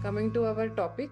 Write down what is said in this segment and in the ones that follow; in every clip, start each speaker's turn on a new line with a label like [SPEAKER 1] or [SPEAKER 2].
[SPEAKER 1] Coming to our topic.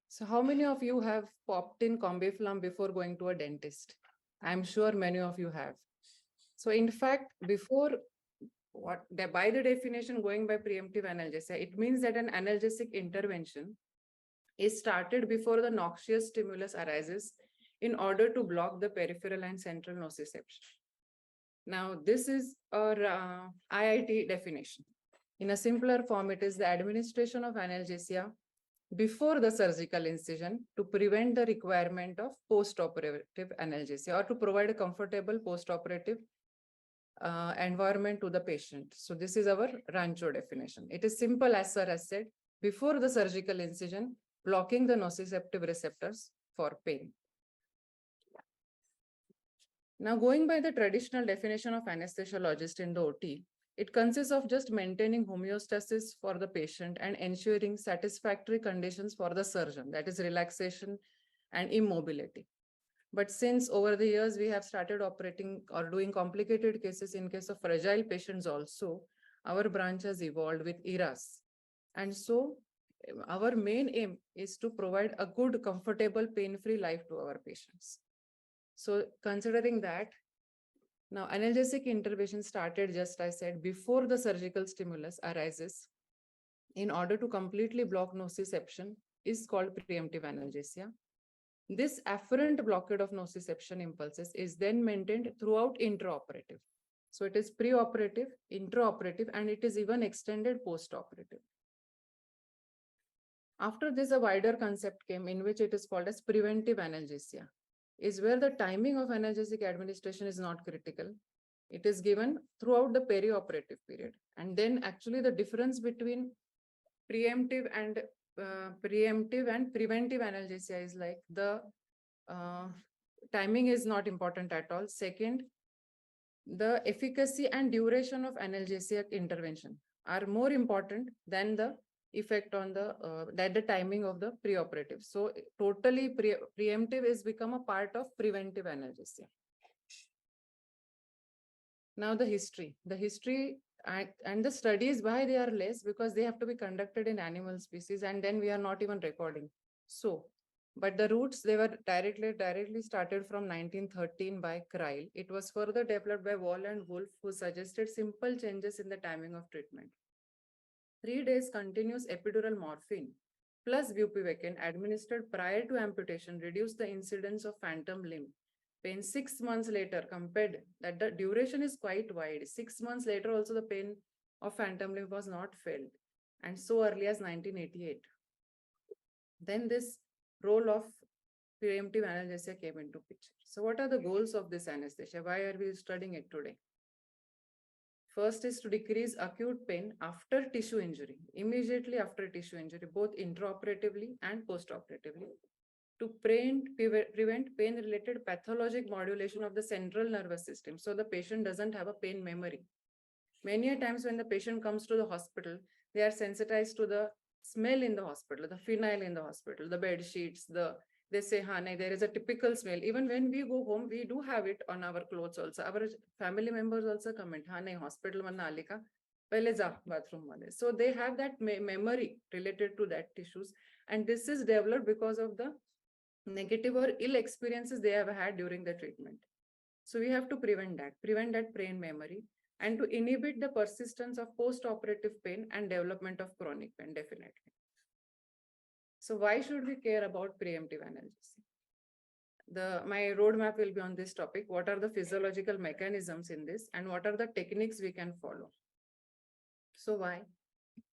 [SPEAKER 1] So how many of you have popped in Combiflam before going to a dentist? I'm sure many of you have. So in fact, before by the definition going by preemptive analgesia, it means that an analgesic intervention is started before the noxious stimulus arises in order to block the peripheral and central nociception. Now, this is our IIT definition. In a simpler form, it is the administration of analgesia before the surgical incision to prevent the requirement of postoperative analgesia or to provide a comfortable postoperative environment to the patient. So this is our Rancho definition. It is simple as sir has said, before the surgical incision, blocking the nociceptive receptors for pain. Now, going by the traditional definition of anesthesiologist in the OT, it consists of just maintaining homeostasis for the patient and ensuring satisfactory conditions for the surgeon, that is relaxation and immobility. But since over the years, we have started operating or doing complicated cases in case of fragile patients also, our branch has evolved with ERAS. And so our main aim is to provide a good, comfortable, pain-free life to our patients. So considering that, now analgesic intervention started, just I said, before the surgical stimulus arises in order to completely block nociception is called preemptive analgesia. This afferent blockade of nociception impulses is then maintained throughout intraoperative. So it is preoperative, intraoperative, and it is even extended postoperative. After this, a wider concept came in which it is called as preventive analgesia, is where the timing of analgesic administration is not critical. It is given throughout the perioperative period. And then actually the difference between preemptive and preventive analgesia is like the timing is not important at all. Second, the efficacy and duration of analgesic intervention are more important than the effect on the timing of the preoperative. So totally preemptive is become a part of preventive analgesia. Now the history and the studies, why they are less, because they have to be conducted in animal species and then we are not even recording. So, but the roots, they were directly started from 1913 by Kreil. It was further developed by Wall and Wolf, who suggested simple changes in the timing of treatment. 3 days continuous epidural morphine plus bupivacaine administered prior to amputation reduced the incidence of phantom limb pain 6 months later. Compared that the duration is quite wide. 6 months later also the pain of phantom limb was not felt, and so early as 1988. Then this role of preemptive analgesia came into picture. So what are the goals of this anesthesia? Why are we studying it today? First is to decrease acute pain after tissue injury, immediately after tissue injury, both intraoperatively and postoperatively, to prevent pain-related pathologic modulation of the central nervous system, so the patient doesn't have a pain memory. Many a times when the patient comes to the hospital, they are sensitized to the smell in the hospital, the phenyl in the hospital, the bed sheets, they say, Hane, there is a typical smell. Even when we go home, we do have it on our clothes also. Our family members also comment, Hane, hospital manna alika, pehle ja bathroom mane. So they have that memory related to that tissues. And this is developed because of the negative or ill experiences they have had during the treatment. So we have to prevent that pain memory, and to inhibit the persistence of post-operative pain and development of chronic pain, definitely. So why should we care about preemptive analgesia? My roadmap will be on this topic. What are the physiological mechanisms in this, and what are the techniques we can follow? So why?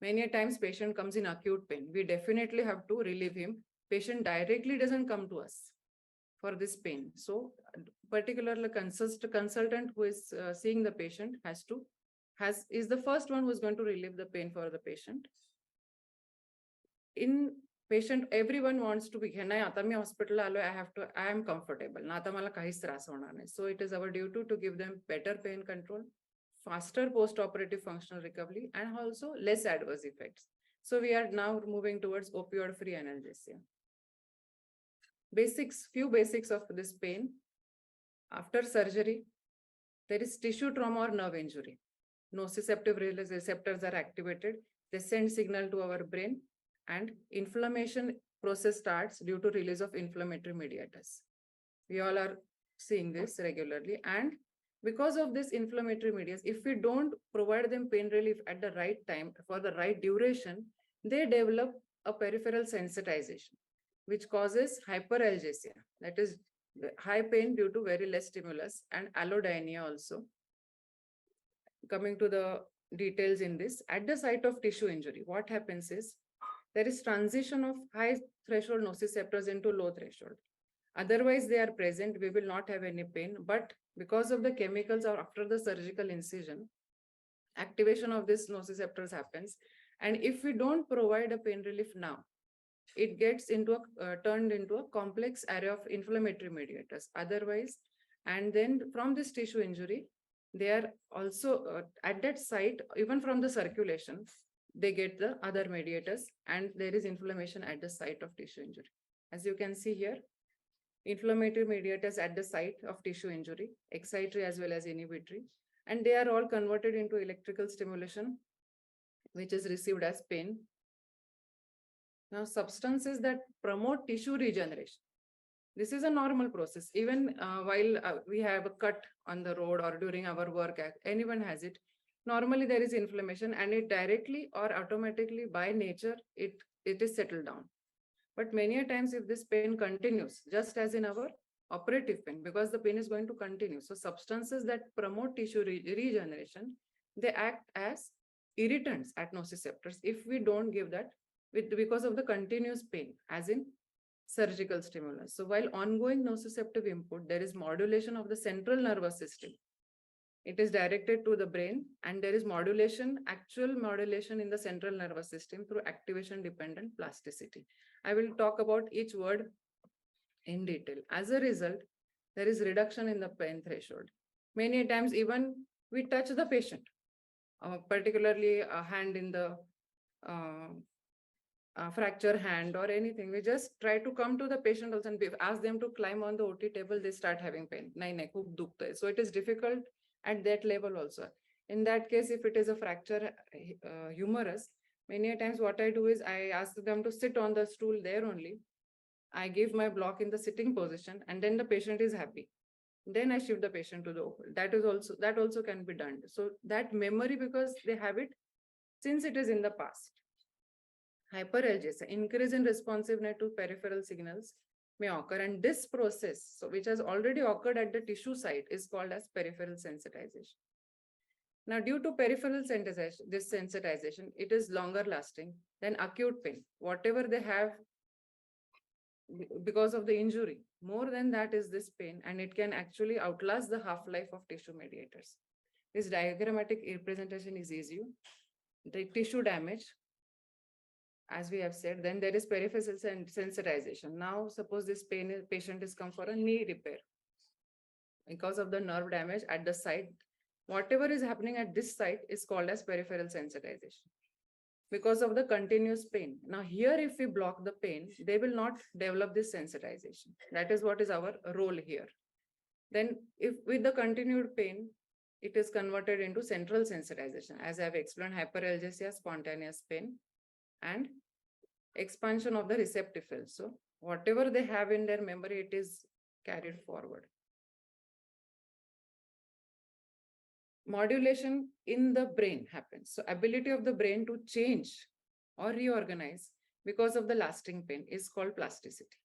[SPEAKER 1] Many times patient comes in acute pain. We definitely have to relieve him. Patient directly doesn't come to us for this pain. So particularly consultant who is seeing the patient is the first one who is going to relieve the pain for the patient. In patient, everyone wants to be, hospital, I am comfortable. So it is our duty to give them better pain control, faster post-operative functional recovery, and also less adverse effects. So we are now moving towards opioid-free analgesia. Few basics of this pain. After surgery, there is tissue trauma or nerve injury. Nociceptive receptors are activated. They send signal to our brain, and inflammation process starts due to release of inflammatory mediators. We all are seeing this regularly. And because of this inflammatory mediators, if we don't provide them pain relief at the right time for the right duration, they develop a peripheral sensitization, which causes hyperalgesia, that is high pain due to very less stimulus, and allodynia also. Coming to the details in this, at the site of tissue injury, what happens is there is transition of high threshold nociceptors into low threshold. Otherwise, they are present, we will not have any pain. But because of the chemicals or after the surgical incision, activation of these nociceptors happens. And if we don't provide a pain relief now, it gets into turned into a complex array of inflammatory mediators. Otherwise, and then from this tissue injury, they are also at that site, even from the circulation, they get the other mediators, and there is inflammation at the site of tissue injury. As you can see here, inflammatory mediators at the site of tissue injury, excitatory as well as inhibitory, and they are all converted into electrical stimulation, which is received as pain. Now, substances that promote tissue regeneration. This is a normal process. Even while we have a cut on the road or during our work, anyone has it. Normally, there is inflammation, and it directly or automatically by nature, it is settled down. But many a times, if this pain continues, just as in our operative pain, because the pain is going to continue. So substances that promote tissue regeneration, they act as irritants at nociceptors if we don't give that because of the continuous pain, as in surgical stimulus. So while ongoing nociceptive input, there is modulation of the central nervous system. It is directed to the brain, and there is modulation, actual modulation in the central nervous system through activation dependent plasticity. I will talk about each word in detail. As a result, there is reduction in the pain threshold. Many times, even we touch the patient, particularly a hand in the fracture hand or anything. We just try to come to the patient also and ask them to climb on the OT table, they start having pain. So it is difficult at that level also. In that case, if it is a fracture humerus, many times what I do is I ask them to sit on the stool there only. I give my block in the sitting position, and then the patient is happy. Then I shift the patient to the OP. That also can be done. So that memory, because they have it since it is in the past. Hyperalgesia, increase in responsiveness to peripheral signals may occur, and this process, so which has already occurred at the tissue site, is called as peripheral sensitization. Now, due to peripheral sensitization, this sensitization, it is longer lasting than acute pain. Whatever they have because of the injury, more than that is this pain, and it can actually outlast the half-life of tissue mediators. This diagrammatic representation is easy. The tissue damage, as we have said, then there is peripheral sensitization. Now, suppose this patient is come for a knee repair. Because of the nerve damage at the site, whatever is happening at this site is called as peripheral sensitization. Because of the continuous pain. Now here, if we block the pain, they will not develop this sensitization. That is what is our role here. Then if with the continued pain, it is converted into central sensitization. As I have explained, hyperalgesia, spontaneous pain, and expansion of the receptive field. So whatever they have in their memory, it is carried forward. Modulation in the brain happens. So ability of the brain to change or reorganize because of the lasting pain is called plasticity.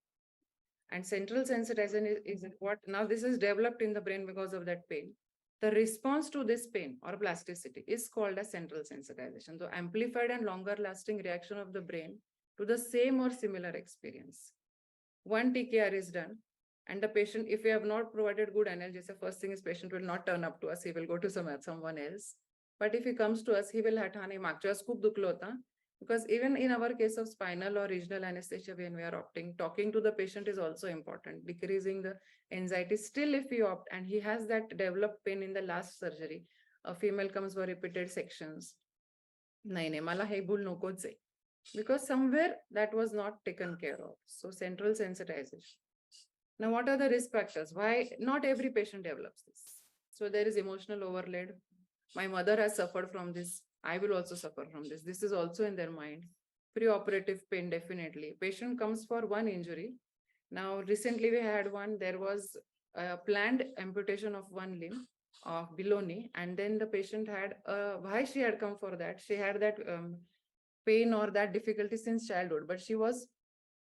[SPEAKER 1] And central sensitization is what now this is developed in the brain because of that pain. The response to this pain or plasticity is called as central sensitization. So amplified and longer lasting reaction of the brain to the same or similar experience. One TKR is done, and the patient, if we have not provided good analgesia, first thing is patient will not turn up to us. He will go to someone else. But if he comes to us, he will because even in our case of spinal or regional anesthesia, when we are opting, talking to the patient is also important, decreasing the anxiety. Still, if we opt and he has that developed pain in the last surgery, a female comes for repeated sections. Because somewhere that was not taken care of. So central sensitization. Now, what are the risk factors? Why not every patient develops this? So there is emotional overload. My mother has suffered from this I will also suffer from this. This is also in their mind. Pre-operative pain, definitely. Patient comes for one injury. Now, recently we had one, there was a planned amputation of one limb of below knee. And then the patient had, why she had come for that? She had that pain or that difficulty since childhood, but she was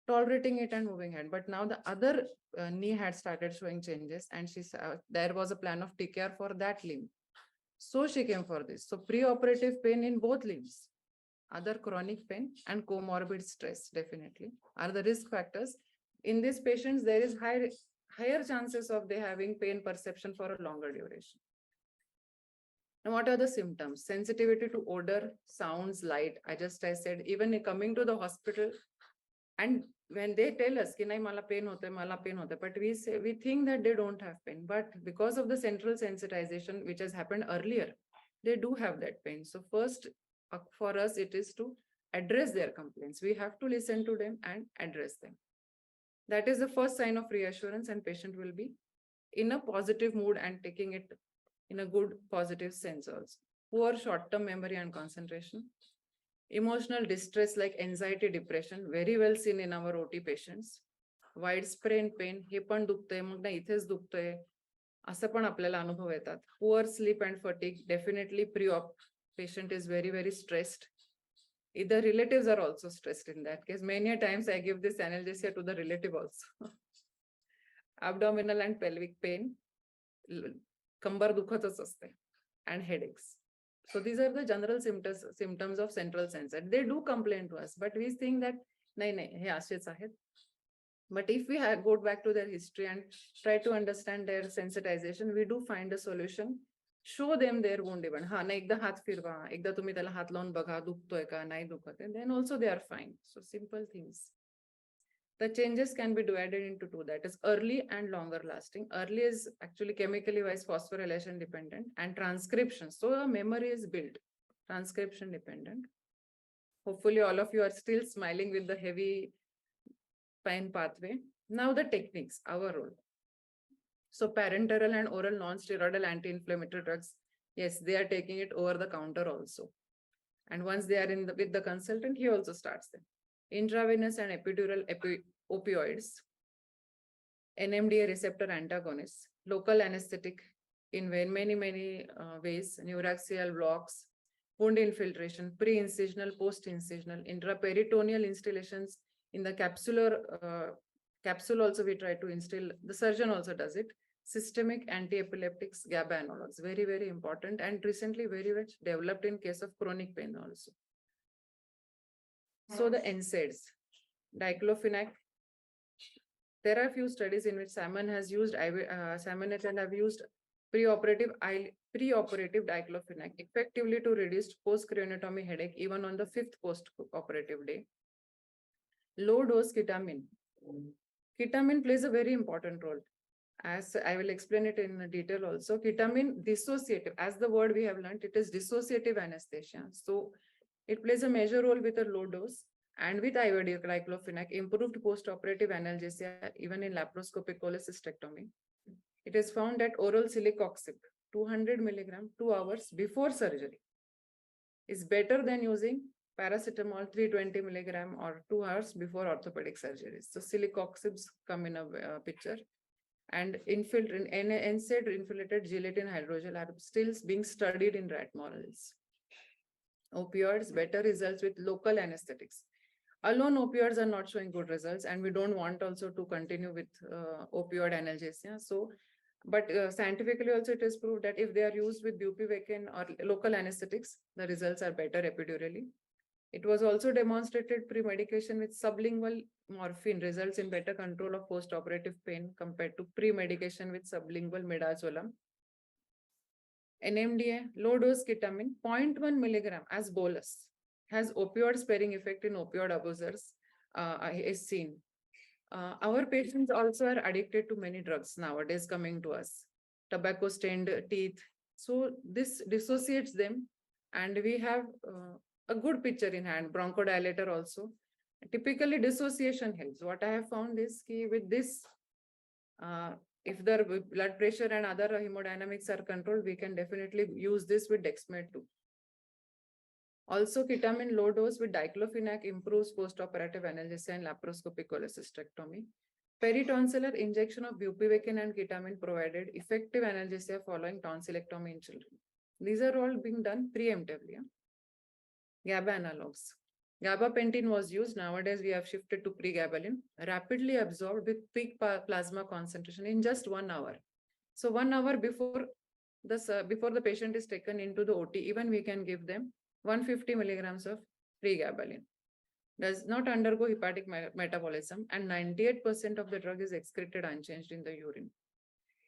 [SPEAKER 1] tolerating it and moving ahead. But now the other knee had started showing changes, and there was a plan of TKR for that limb. So she came for this. So pre-operative pain in both limbs, other chronic pain and comorbid stress definitely are the risk factors. In these patients, there is higher chances of they having pain perception for a longer duration. Now, what are the symptoms? Sensitivity to odor, sounds, light. I said, even coming to the hospital, and when they tell us, ki nahi, mala pain hote, but we think that they don't have pain. But because of the central sensitization, which has happened earlier, they do have that pain. So first, for us, it is to address their complaints. We have to listen to them and address them. That is the first sign of reassurance, and patient will be in a positive mood and taking it in a good positive sense also. Poor short-term memory and concentration. Emotional distress like anxiety, depression, very well seen in our OT patients. Widespread pain, हे पण दुखतंय, मग ना इथेच दुखतंय, असं पण आपल्याला अनुभव येतात. Poor sleep and fatigue, definitely pre-op patient is very, very stressed. Either relatives are also stressed in that case. Many times I give this analgesia to the relative also. Abdominal and pelvic pain, कंबर दुखतच असते, and headaches. So these are the general symptoms of central sensor. They do complain to us, but we think that nahi, he asheच आहेत. But if we go back to their history and try to understand their sensitization, we do find a solution. Show them their wound even. Ha, na ekda हात फिरवा, एकदा तुम्ही त्याला हात लावून बघा, दुखतोय का, नाही दुखत आहे. Then also they are fine. So simple things. The changes can be divided into two, that is early and longer lasting. Early is actually chemically wise phosphorylation dependent, and transcription. So the memory is built, transcription dependent. Hopefully all of you are still smiling with the heavy pain pathway. Now the techniques, our role. So parenteral and oral non-steroidal anti-inflammatory drugs, yes, they are taking it over the counter also. And once they are with the consultant, he also starts them. Intravenous and epidural opioids, NMDA receptor antagonists, local anesthetic in many ways, neuraxial blocks, wound infiltration, pre-incisional, post-incisional, intraperitoneal instillations in the capsule also we try to instill. The surgeon also does it. Systemic anti-epileptics, GABA analogs, very, very important, and recently very much developed in case of chronic pain also. So the NSAIDs, diclofenac. There are a few studies in which Salmon has used Salmonette and have used preoperative diclofenac effectively to reduce post-craniotomy headache even on the 5th post-operative day. Low dose ketamine. Ketamine plays a very important role. As I will explain it in detail also. Ketamine dissociative, as the word we have learned, it is dissociative anesthesia. So it plays a major role with a low dose, and with IVD diclofenac, improved post-operative analgesia even in laparoscopic cholecystectomy. It is found that oral celecoxib, 200 milligram, 2 hours before surgery, is better than using paracetamol 320 milligram or 2 hours before orthopedic surgeries. So celecoxibs come in a picture. And NSAID infiltrated gelatin hydrogel are still being studied in rat models. Opioids, better results with local anesthetics. Alone opioids are not showing good results, and we don't want also to continue with opioid analgesia. So, but scientifically also it is proved that if they are used with bupivacaine or local anesthetics, the results are better epidurally. It was also demonstrated pre-medication with sublingual morphine results in better control of post-operative pain compared to pre-medication with sublingual midazolam. NMDA, low-dose ketamine, 0.1 milligram as bolus, has opioid-sparing effect in opioid abusers, is seen. Our patients also are addicted to many drugs nowadays coming to us. Tobacco-stained teeth. So this dissociates them, and we have a good picture in hand, bronchodilator also. Typically dissociation helps. What I have found is with this, if the blood pressure and other hemodynamics are controlled, we can definitely use this with dexmed too. Also, ketamine low dose with diclofenac improves postoperative analgesia and laparoscopic cholecystectomy. Peritonsillar injection of bupivacaine and ketamine provided effective analgesia following tonsillectomy in children. These are all being done preemptively. GABA analogs. Gabapentin was used. Nowadays, we have shifted to pregabalin, rapidly absorbed with peak plasma concentration in just 1 hour. So 1 hour before the patient is taken into the OT, even we can give them 150 milligrams of pregabalin. Does not undergo hepatic metabolism, and 98% of the drug is excreted unchanged in the urine.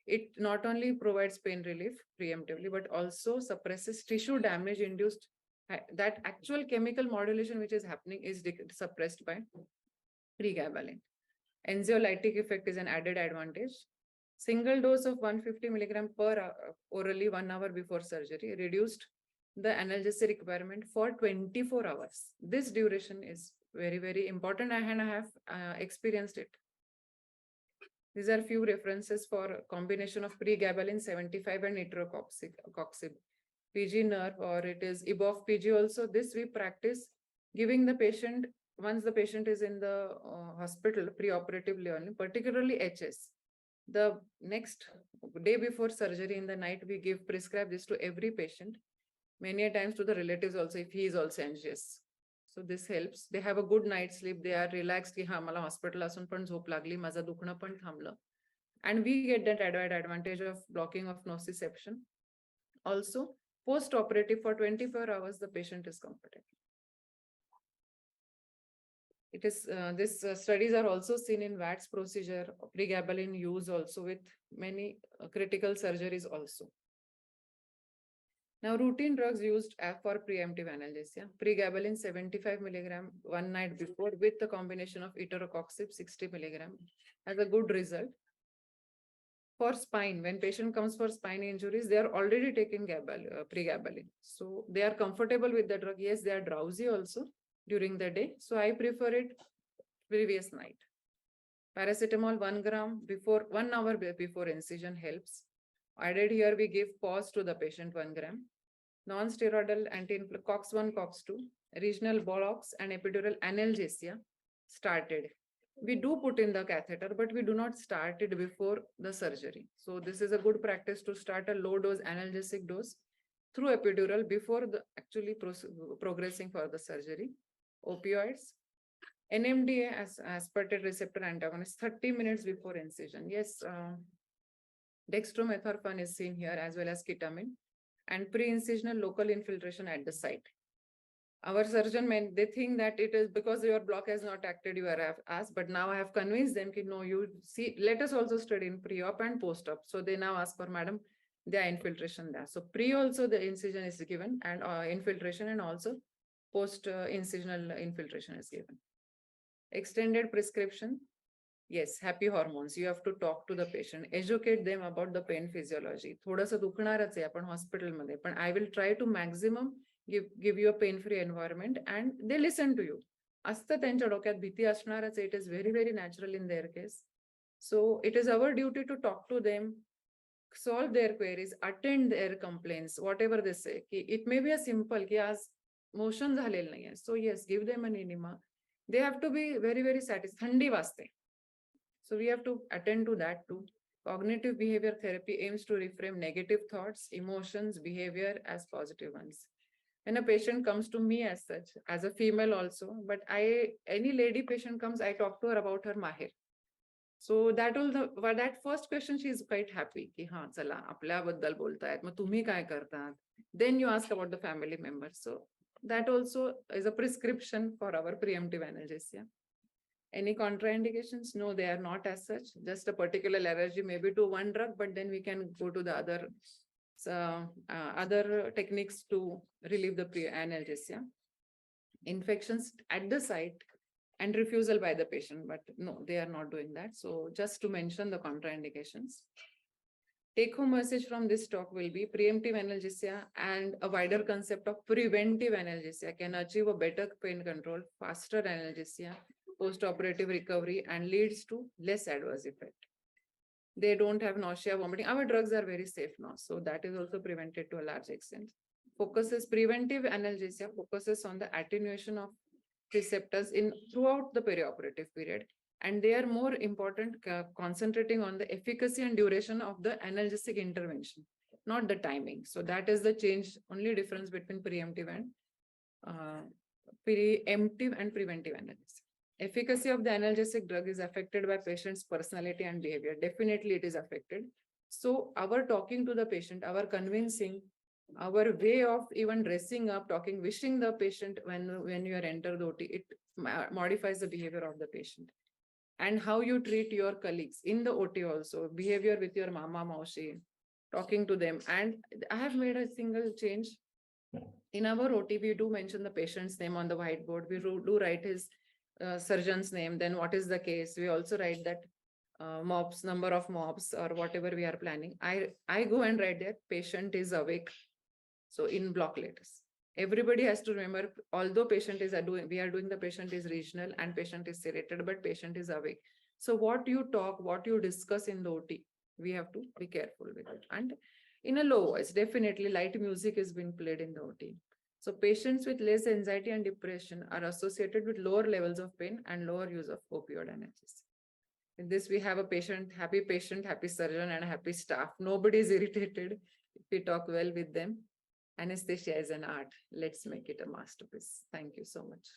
[SPEAKER 1] It not only provides pain relief preemptively, but also suppresses tissue damage induced. That actual chemical modulation which is happening is suppressed by pregabalin. Anxiolytic effect is an added advantage. Single dose of 150 milligram per orally 1 hour before surgery reduced the analgesic requirement for 24 hours. This duration is very, very important, and I have experienced it. These are few references for combination of pregabalin 75 and nitrocoxib. PG nerve, or it is above PG also. This we practice giving the patient once the patient is in the hospital preoperatively only, particularly HS. The next day before surgery in the night, we prescribe this to every patient, many a times to the relatives also if he is also anxious. So this helps. They have a good night's sleep. They are relaxed ki ha mala hospital asun पण झोप लागली, माझं दुखणं पण थांबलं. And we get that added advantage of blocking of nociception. Also, post-operative for 24 hours, the patient is comfortable. It is these studies are also seen in VATS procedure, pregabalin use also with many critical surgeries also. Now, routine drugs used for preemptive analgesia. Pregabalin 75 milligram 1 night before with the combination of idarocoxib 60 milligram has a good result. For spine, when patient comes for spine injuries, they are already taking pregabalin. So they are comfortable with the drug. Yes, they are drowsy also during the day. So I prefer it previous night. Paracetamol 1 gram before 1 hour before incision helps. Added here, we give pause to the patient 1 gram. Non-steroidal COX-1, COX-2, regional blocks and epidural analgesia started. We do put in the catheter, but we do not start it before the surgery. So this is a good practice to start a low dose analgesic dose through epidural before the actually progressing for the surgery. Opioids, NMDA as aspartate receptor antagonist 30 minutes before incision. Yes, dextromethorphan is seen here as well as ketamine, and pre-incisional local infiltration at the site. Our surgeon men, they think that it is because your block has not acted, you are asked, but now I have convinced them that no, you see, let us also study in pre-op and post-op. So they now ask for, madam, there infiltration there. So pre also the incision is given, and infiltration, and also post-incisional infiltration is given. Extended prescription. Yes, happy hormones. You have to talk to the patient, educate them about the pain physiology. थोडंसं दुखणारच आहे आपण हॉस्पिटलमध्ये, पण I will try to maximum give you a pain-free environment, and they listen to you. असतं त्यांच्या डोक्यात भीती असणारच. It is very, very natural in their case. So it is our duty to talk to them, solve their queries, attend their complaints, whatever they say. It may be a simple की आज motion झालेलं नाहीये. So yes, give them an enema. They have to be very, very satisfied. थंडी वाजते. So we have to attend to that too. Cognitive behavior therapy aims to reframe negative thoughts, emotions, behavior as positive ones. When a patient comes to me as such, as a female also, but any lady patient comes, I talk to her about her mahir. So that first question, she is quite happy. Ki ha, chala, आपल्याबद्दल बोलतायत, मग तुम्ही काय करतात? Then you ask about the family members. So that also is a prescription for our preemptive analgesia. Any contraindications? No, they are not as such. Just a particular allergy, maybe to one drug, but then we can go to the other techniques to relieve the analgesia. Infections at the site and refusal by the patient, but no, they are not doing that. So just to mention the contraindications. Take-home message from this talk will be preemptive analgesia and a wider concept of preventive analgesia can achieve a better pain control, faster analgesia, post-operative recovery, and leads to less adverse effect. They don't have nausea, vomiting. Our drugs are very safe now, so that is also prevented to a large extent. preventive analgesia focuses on the attenuation of receptors in throughout the perioperative period. And they are more important, concentrating on the efficacy and duration of the analgesic intervention, not the timing. So that is the change, only difference between preemptive and preventive analgesia. Efficacy of the analgesic drug is affected by patient's personality and behavior. Definitely it is affected. So our talking to the patient, our convincing, our way of even dressing up, talking, wishing the patient when you are enter the OT, it modifies the behavior of the patient. And how you treat your colleagues in the OT also, behavior with your mama, maushi, talking to them. And I have made a single change. In our OT, we do mention the patient's name on the whiteboard. We do write his surgeon's name, then what is the case. We also write that mobs, number of mobs or whatever we are planning. I go and write that patient is awake. So in block letters, everybody has to remember, although patient is we are doing the patient is regional and patient is sedated, but patient is awake. So what you talk, what you discuss in the OT, we have to be careful with it. And in a low voice, definitely light music is being played in the OT. So patients with less anxiety and depression are associated with lower levels of pain and lower use of opioid analgesia. In this, we have a happy patient, happy surgeon, and happy staff. Nobody is irritated if we talk well with them. Anesthesia is an art. Let's make it a masterpiece. Thank you so much.